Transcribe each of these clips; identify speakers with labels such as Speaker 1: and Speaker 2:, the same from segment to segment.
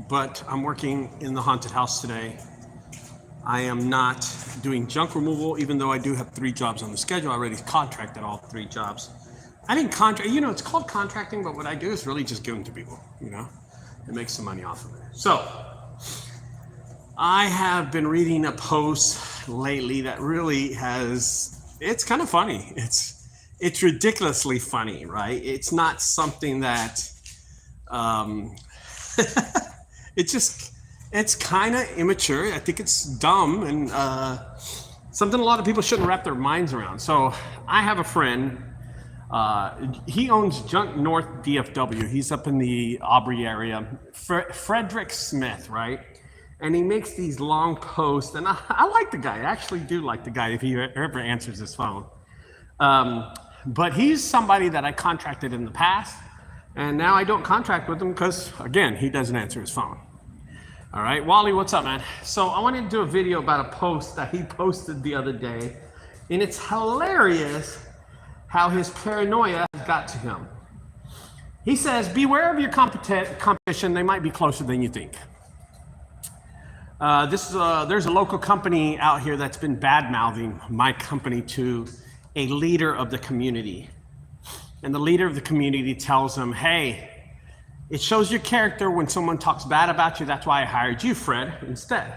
Speaker 1: but I'm working in the haunted house today. I am not doing junk removal, even though I do have 3 jobs on the schedule. I already contracted all 3 jobs. I didn't contract, it's called contracting, but what I do is really just give them to people, and make some money off of it. So, I have been reading a post lately that really it's kind of funny. It's ridiculously funny, right? It's not something that, it's kind of immature. I think it's dumb and something a lot of people shouldn't wrap their minds around. So I have a friend, he owns Junk North DFW. He's up in the Aubrey area, Frederick Smith, right? And he makes these long posts, and I like the guy. I actually do like the guy if he ever answers his phone. But he's somebody that I contracted in the past, and now I don't contract with him because, again, he doesn't answer his phone. All right, Wally, what's up, man? So I wanted to do a video about a post that he posted the other day, and it's hilarious how his paranoia got to him. He says, beware of your competition. They might be closer than you think. There's a local company out here that's been bad-mouthing my company to a leader of the community. And the leader of the community tells him, hey, it shows your character when someone talks bad about you. That's why I hired you, Fred, instead.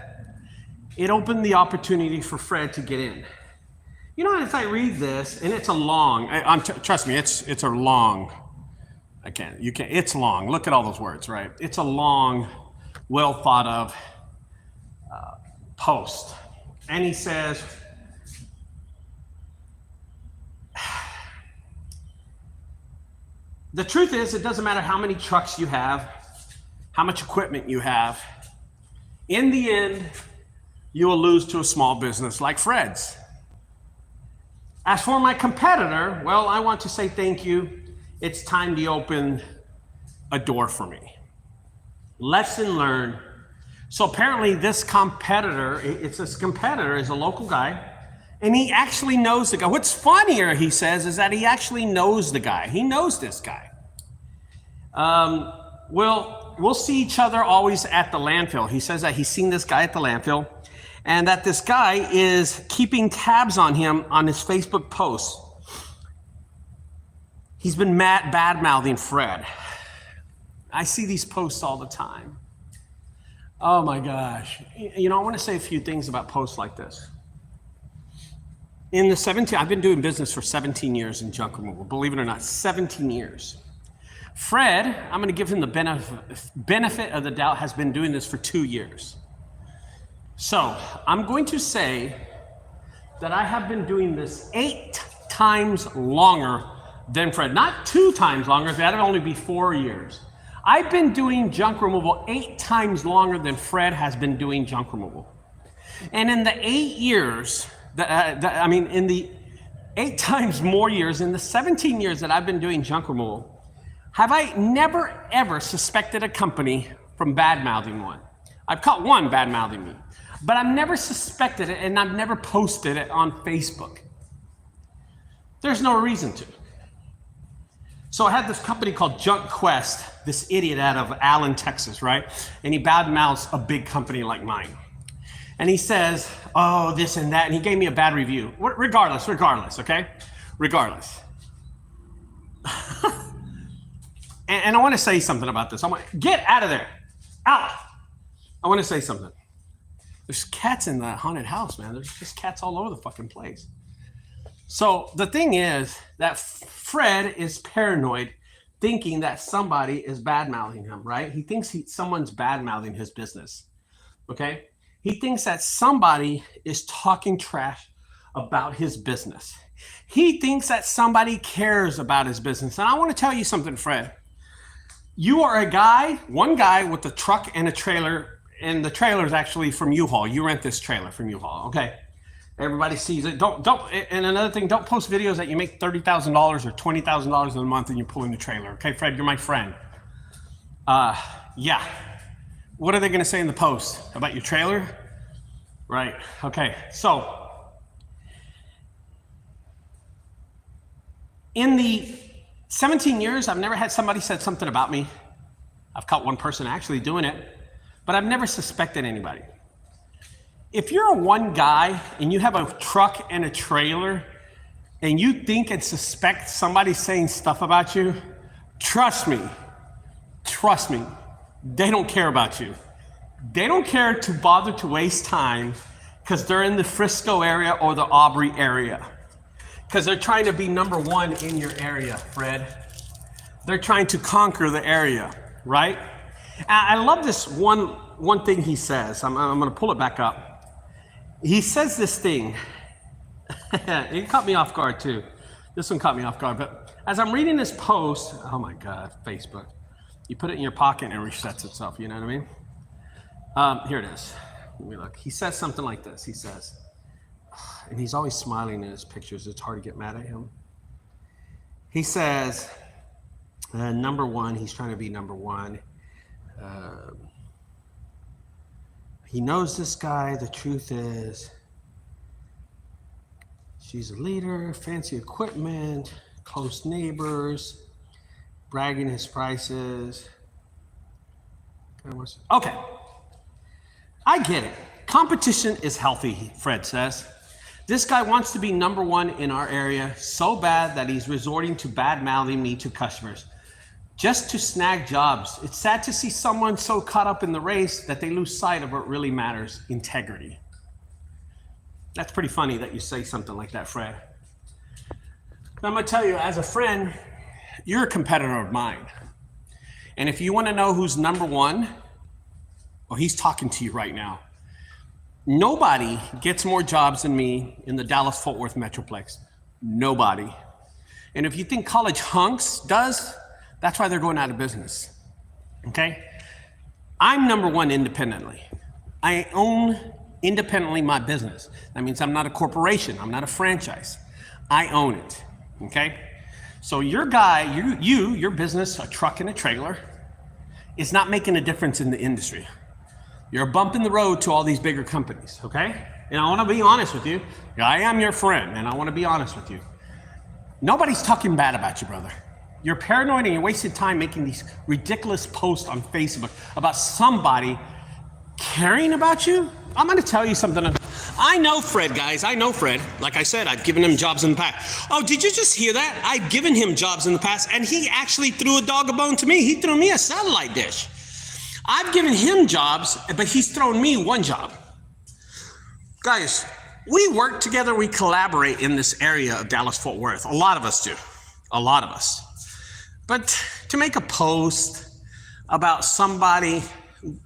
Speaker 1: It opened the opportunity for Fred to get in. As I read this, and it's a long, trust me, it's a long, it's long. Look at all those words, right? It's a long, well thought of post. And he says, the truth is, it doesn't matter how many trucks you have, how much equipment you have. In the end, you will lose to a small business like Fred's. As for my competitor, well, I want to say thank you. It's time to open a door for me. Lesson learned. So apparently this competitor is a local guy. And he actually knows the guy. What's funnier, he says, is that he actually knows the guy. He knows this guy. We'll see each other always at the landfill. He says that he's seen this guy at the landfill and that this guy is keeping tabs on him on his Facebook posts. He's been bad-mouthing Fred. I see these posts all the time. Oh my gosh. I want to say a few things about posts like this. I've been doing business for 17 years in junk removal, believe it or not, 17 years. Fred, I'm going to give him the benefit of the doubt, has been doing this for 2 years. So I'm going to say that I have been doing this 8 times longer than Fred. Not 2 times longer, that'd only be 4 years. I've been doing junk removal 8 times longer than Fred has been doing junk removal. And in the 8 years, in the 8 times more years, in the 17 years that I've been doing junk removal, have I never ever suspected a company from bad-mouthing one. I've caught one bad-mouthing me, but I've never suspected it and I've never posted it on Facebook. There's no reason to. So I had this company called Junk Quest, this idiot out of Allen, Texas, right? And he bad-mouths a big company like mine. And he says, oh, this and that, and he gave me a bad review. Regardless, okay? Regardless. and I want to say something about this. Get out of there. Out. I want to say something. There's cats in the haunted house, man. There's just cats all over the fucking place. So the thing is that Fred is paranoid, thinking that somebody is bad-mouthing him, right? He thinks someone's bad-mouthing his business, okay? He thinks that somebody is talking trash about his business. He thinks that somebody cares about his business. And I want to tell you something, Fred. You are one guy with a truck and a trailer, and the trailer is actually from U-Haul. You rent this trailer from U-Haul, okay? Everybody sees it. And another thing, don't post videos that you make $30,000 or $20,000 a month and you're pulling the trailer. Okay, Fred, you're my friend. Yeah. What are they going to say in the post about your trailer? Right. Okay. So in the 17 years, I've never had somebody said something about me. I've caught one person actually doing it. but I've never suspected anybody. If you're a one guy and you have a truck and a trailer and you think and suspect somebody saying stuff about you, trust me, they don't care about you. They don't care to bother to waste time because they're in the Frisco area or the Aubrey area. Because they're trying to be number one in your area, Fred. They're trying to conquer the area, right? And I love this one thing he says. I'm gonna pull it back up. He says this thing. It caught me off guard too. This one caught me off guard, but as I'm reading this post, oh my God, Facebook. You put it in your pocket and it resets itself, you know what I mean? Here it is. Let me look. He says something like this. He says, and he's always smiling in his pictures. It's hard to get mad at him. He says, number one, he's trying to be number one. He knows this guy. The truth is, she's a leader, fancy equipment, close neighbors, bragging his prices. Okay. I get it. Competition is healthy, Fred says. This guy wants to be number one in our area so bad that he's resorting to bad-mouthing me to customers just to snag jobs. It's sad to see someone so caught up in the race that they lose sight of what really matters, integrity. That's pretty funny that you say something like that, Fred. Now, I'm gonna tell you, as a friend, you're a competitor of mine. And if you wanna know who's number one, well, he's talking to you right now. Nobody gets more jobs than me in the Dallas-Fort Worth Metroplex. Nobody. And if you think college hunks does, that's why they're going out of business, okay? I'm number one independently. I own independently my business. That means I'm not a corporation, I'm not a franchise. I own it, okay? So your guy, your business, a truck and a trailer, is not making a difference in the industry. You're a bump in the road to all these bigger companies, okay? And I wanna be honest with you. I am your friend, and I wanna be honest with you. Nobody's talking bad about you, brother. You're paranoid and you're wasting time making these ridiculous posts on Facebook about somebody caring about you. I'm gonna tell you something. I know Fred, guys, I know Fred. Like I said, I've given him jobs in the past. Oh, did you just hear that? I've given him jobs in the past, and he actually threw a dog a bone to me. He threw me a satellite dish. I've given him jobs, but he's thrown me one job. Guys, we work together, we collaborate in this area of Dallas-Fort Worth. A lot of us do, a lot of us. But to make a post about somebody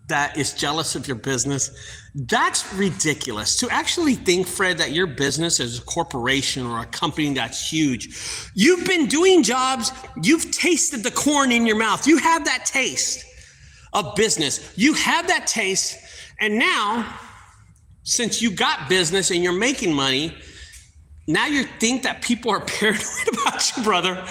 Speaker 1: that is jealous of your business, that's ridiculous. To actually think, Fred, that your business is a corporation or a company that's huge. You've been doing jobs, you've tasted the corn in your mouth. You have that taste of business. You have that taste, and now, since you got business and you're making money, now you think that people are paranoid about you, brother.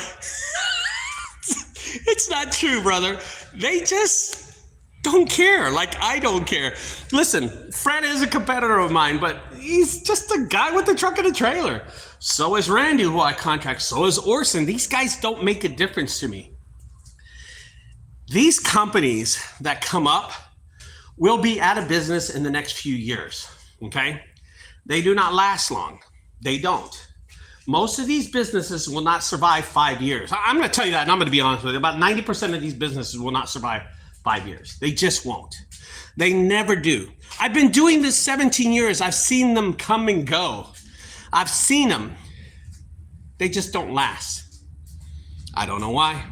Speaker 1: It's not true, brother. They just don't care, like I don't care. Listen, Fred is a competitor of mine, but he's just a guy with a truck and a trailer. So is Randy, who I contract. So is Orson. These guys don't make a difference to me. These companies that come up will be out of business in the next few years, okay? They do not last long. They don't. Most of these businesses will not survive 5 years. I'm gonna tell you that, and I'm gonna be honest with you. About 90% of these businesses will not survive 5 years. They just won't. They never do. I've been doing this 17 years. I've seen them come and go. I've seen them. They just don't last. I don't know why.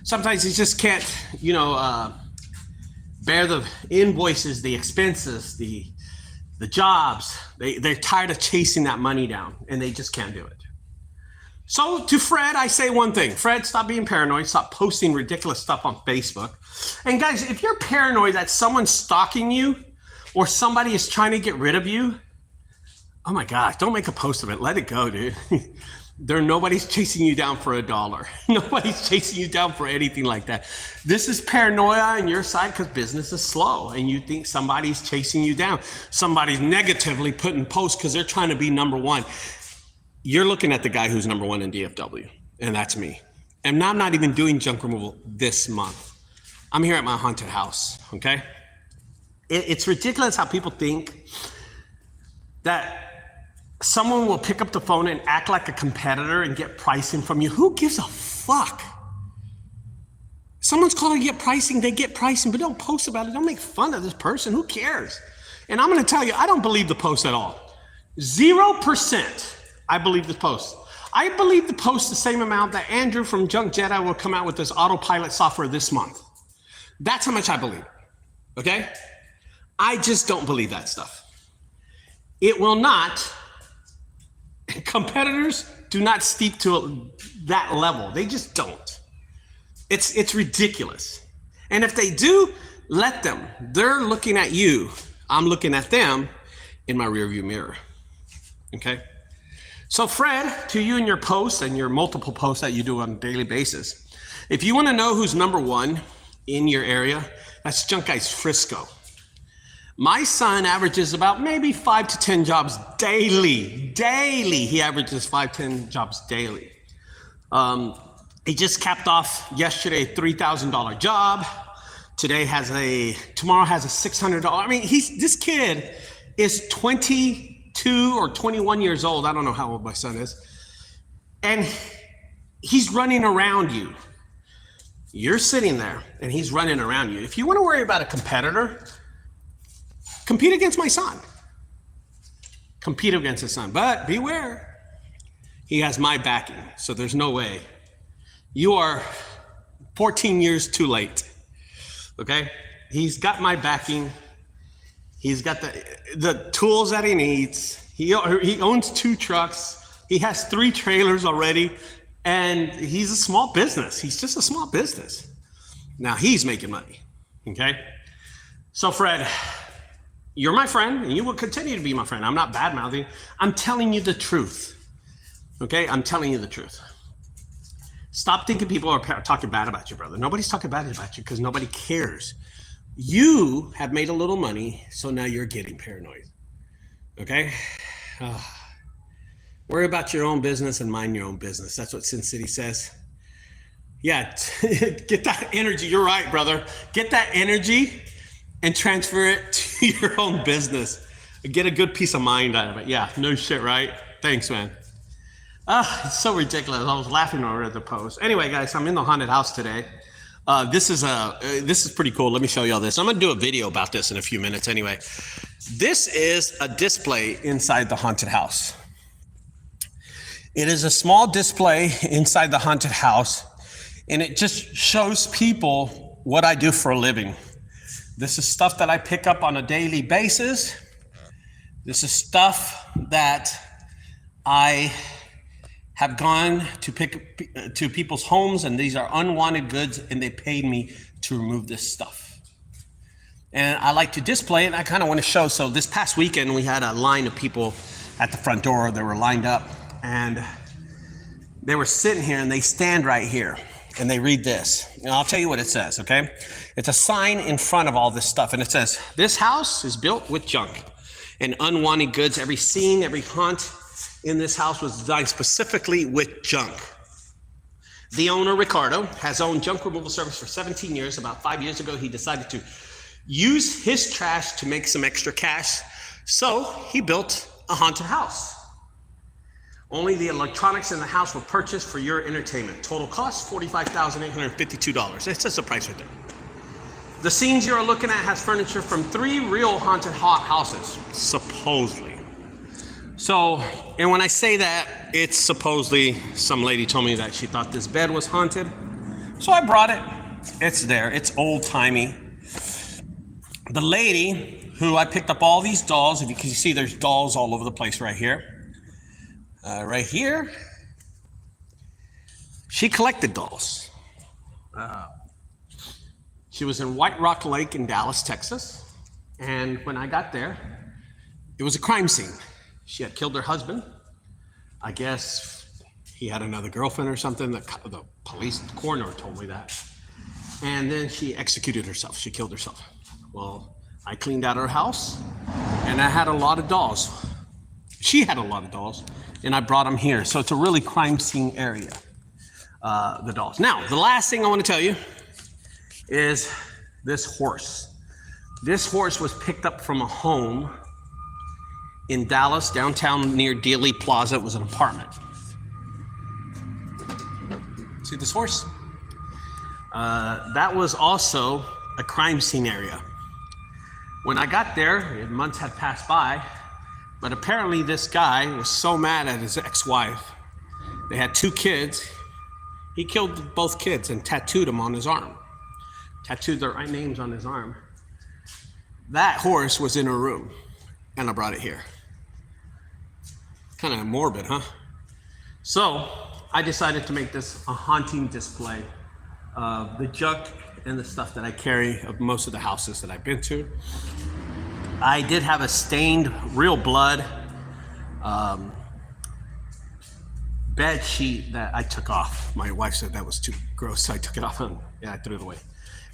Speaker 1: Sometimes you just can't, bear the invoices, the expenses, the jobs. They're tired of chasing that money down, and they just can't do it. So to Fred, I say one thing. Fred, stop being paranoid. Stop posting ridiculous stuff on Facebook. And guys, if you're paranoid that someone's stalking you or somebody is trying to get rid of you, oh my gosh, don't make a post of it. Let it go, dude. Nobody's chasing you down for $1. Nobody's chasing you down for anything like that. This is paranoia on your side because business is slow and you think somebody's chasing you down. Somebody's negatively putting posts because they're trying to be number one. You're looking at the guy who's number one in DFW, and that's me. And I'm not even doing junk removal this month. I'm here at my haunted house, okay? It's ridiculous how people think that someone will pick up the phone and act like a competitor and get pricing from you. Who gives a fuck? Someone's calling to get pricing, they get pricing, but don't post about it. Don't make fun of this person. Who cares? And I'm going to tell you, I don't believe the post at all. 0% I believe the post. I believe the post the same amount that Andrew from Junk Jedi will come out with this autopilot software this month. That's how much I believe, okay? I just don't believe that stuff. It will not. Competitors do not steep to that level. They just don't. It's ridiculous. And if they do, let them. They're looking at you. I'm looking at them in my rearview mirror, okay? So Fred, to you and your posts and your multiple posts that you do on a daily basis, if you want to know who's number one in your area, that's Junk Guys Frisco. My son averages about maybe 5 to 10 jobs daily. Daily, he averages 5, 10 jobs daily. He just capped off yesterday a $3,000 job. Tomorrow has a $600. I mean, this kid is 22 or 21 years old. I don't know how old my son is. And he's running around you. You're sitting there and he's running around you. If you want to worry about a competitor, compete against my son. Compete against his son. But beware, he has my backing. So there's no way. You are 14 years too late. Okay? He's got my backing. He's got the tools that he needs. He owns 2 trucks. He has 3 trailers already. And he's a small business. He's just a small business. Now he's making money. Okay? So Fred, you're my friend and you will continue to be my friend. I'm not bad mouthing. I'm telling you the truth. Okay? I'm telling you the truth. Stop thinking people are talking bad about you, brother. Nobody's talking bad about you because nobody cares. You have made a little money, so now you're getting paranoid. Okay? Worry about your own business and mind your own business. That's what Sin City says. Yeah, get that energy. You're right, brother. Get that energy and transfer it to your own business. Get a good peace of mind out of it. Yeah, no shit, right? Thanks, man. It's so ridiculous. I was laughing over at the post. Anyway, guys, I'm in the haunted house today. This is pretty cool. Let me show you all this. I'm going to do a video about this in a few minutes anyway. This is a display inside the haunted house. It is a small display inside the haunted house, and it just shows people what I do for a living. This is stuff that I pick up on a daily basis. This is stuff that I have gone to pick to people's homes, and these are unwanted goods, and they paid me to remove this stuff. And I like to display it, and I kind of want to show. So this past weekend, we had a line of people at the front door. They were lined up, and they were sitting here, and they stand right here, and they read this. And I'll tell you what it says, okay? It's a sign in front of all this stuff, and it says, "This house is built with junk and unwanted goods. Every scene, every haunt in this house was designed specifically with junk. The owner, Ricardo, has owned junk removal service for 17 years. About 5 years ago, he decided to use his trash to make some extra cash. So he built a haunted house. Only the electronics in the house were purchased for your entertainment. Total cost, $45,852. It says the price right there. The scenes you're looking at has furniture from 3 real haunted houses, supposedly." So, and when I say that, it's supposedly some lady told me that she thought this bed was haunted. So I brought it. It's there. It's old-timey. The lady who I picked up all these dolls, if you can see there's dolls all over the place right here. Right here. She collected dolls. She was in White Rock Lake in Dallas, Texas. And when I got there, it was a crime scene. She had killed her husband. I guess he had another girlfriend or something. The police, the coroner told me that. And then she executed herself. She killed herself. Well, I cleaned out her house, and I had a lot of dolls. She had a lot of dolls, and I brought them here. So it's a really crime scene area, the dolls. Now, the last thing I want to tell you is this horse. This horse was picked up from a home in Dallas, downtown near Dealey Plaza. It was an apartment. See this horse? That was also a crime scene area. When I got there, months had passed by, but apparently this guy was so mad at his ex-wife. They had 2 kids. He killed both kids and tattooed them on his arm. Tattooed their right names on his arm. That horse was in her room, and I brought it here. Kind of morbid, huh? So I decided to make this a haunting display of the junk and the stuff that I carry of most of the houses that I've been to. I did have a stained real blood bed sheet that I took off. My wife said that was too gross, so I took it off and I threw it away.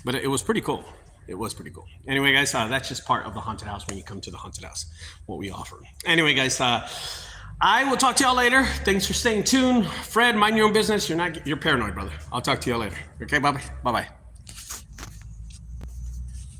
Speaker 1: But it was pretty cool. It was pretty cool. Anyway, guys, that's just part of the haunted house when you come to the haunted house, what we offer. Anyway, guys, I will talk to y'all later. Thanks for staying tuned. Fred, mind your own business. You're paranoid, brother. I'll talk to y'all later. Okay, bye-bye. Bye-bye.